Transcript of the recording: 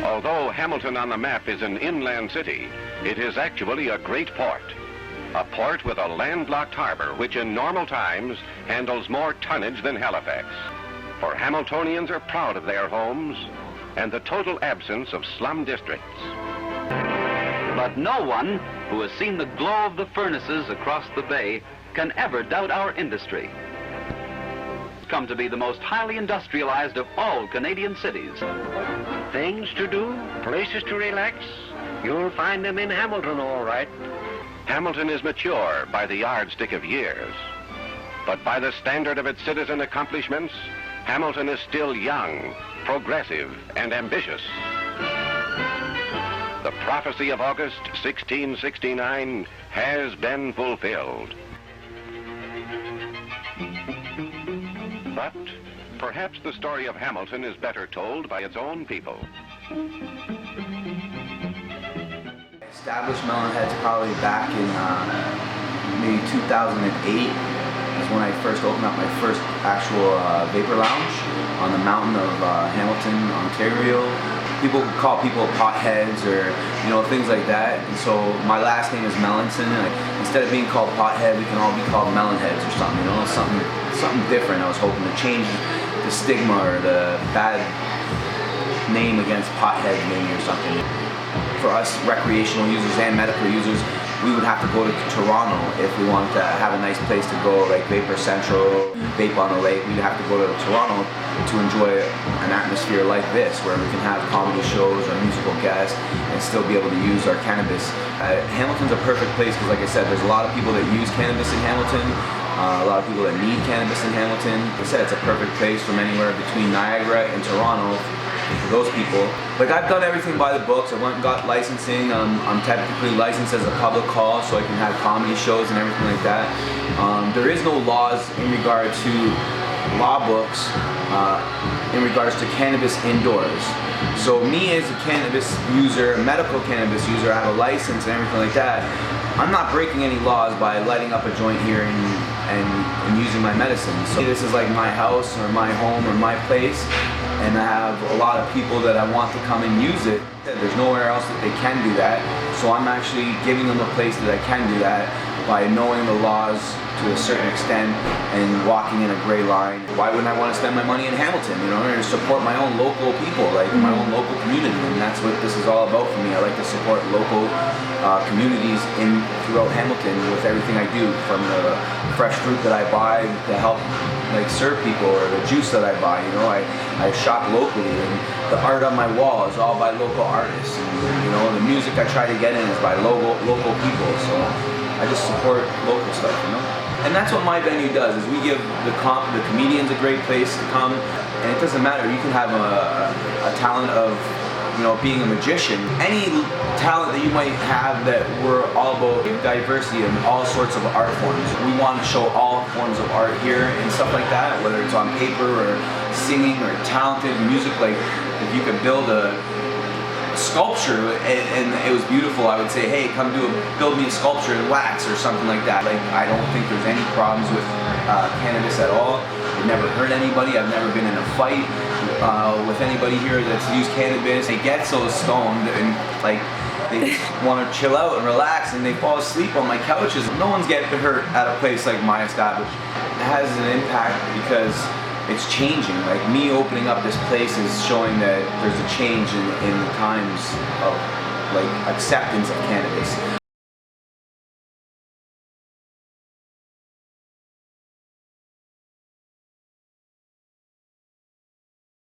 Although Hamilton on the map is an inland city, it is actually a great port. A port with a landlocked harbor, which in normal times handles more tonnage than Halifax. For Hamiltonians are proud of their homes and the total absence of slum districts. But no one who has seen the glow of the furnaces across the bay can ever doubt our industry. It's come to be the most highly industrialized of all Canadian cities. Things to do, places to relax, you'll find them in Hamilton, all right. Hamilton is mature by the yardstick of years, but by the standard of its citizen accomplishments, Hamilton is still young, progressive, and ambitious. The prophecy of August 1669 has been fulfilled. But perhaps the story of Hamilton is better told by its own people. Established MelanHeadz probably back in maybe 2008 is when I first opened up my first actual vapor lounge on the mountain of Hamilton, Ontario. People call people potheads or things like that, and so my last name is Melanson. Instead of being called pothead, we can all be called MelanHeadz or something. Something different. I was hoping to change the stigma or the bad name against potheads maybe or something. For us recreational users and medical users, we would have to go to Toronto if we wanted to have a nice place to go, like Vapor Central, Vape on the Lake. We'd have to go to Toronto to enjoy an atmosphere like this, where we can have comedy shows or musical guests and still be able to use our cannabis. Hamilton's a perfect place because, like I said, there's a lot of people that use cannabis in Hamilton, a lot of people that need cannabis in Hamilton. Like I said, it's a perfect place from anywhere between Niagara and Toronto for those people. Like, I've done everything by the books. I went and got licensing. I'm technically licensed as a public call, so I can have comedy shows and everything like that. There is no laws in regard to law books in regards to cannabis indoors. So me as a cannabis user, a medical cannabis user, I have a license and everything like that. I'm not breaking any laws by lighting up a joint here and using my medicine. So this is like my house or my home or my place, and I have a lot of people that I want to come and use it. There's nowhere else that they can do that, so I'm actually giving them a place that I can do that by knowing the laws to a certain extent and walking in a gray line. Why wouldn't I want to spend my money in Hamilton, and support my own local people, like my own local community? And that's what this is all about for me. I like to support local communities throughout Hamilton with everything I do, from the fresh fruit that I buy to help serve people, or the juice that I buy. I shop locally, and the art on my wall is all by local artists, and the music I try to get in is by local people. So I just support local stuff, And that's what my venue does, is we give the comedians a great place to come, and it doesn't matter. You can have a talent of being a magician. Any talent that you might have, that we're all about diversity and all sorts of art forms. We want to show all forms of art here and stuff like that, whether it's on paper or singing or talented music. Like, if you could build a sculpture and it was beautiful, I would say, hey, come build me a sculpture in wax or something like that. Like, I don't think there's any problems with cannabis at all. I've never hurt anybody. I've never been in a fight with anybody here that's used cannabis. They get so stoned and they want to chill out and relax, and they fall asleep on my couches. No one's getting hurt at a place like my establishment. It has an impact because it's changing. Like, me opening up this place is showing that there's a change in the times of acceptance of cannabis.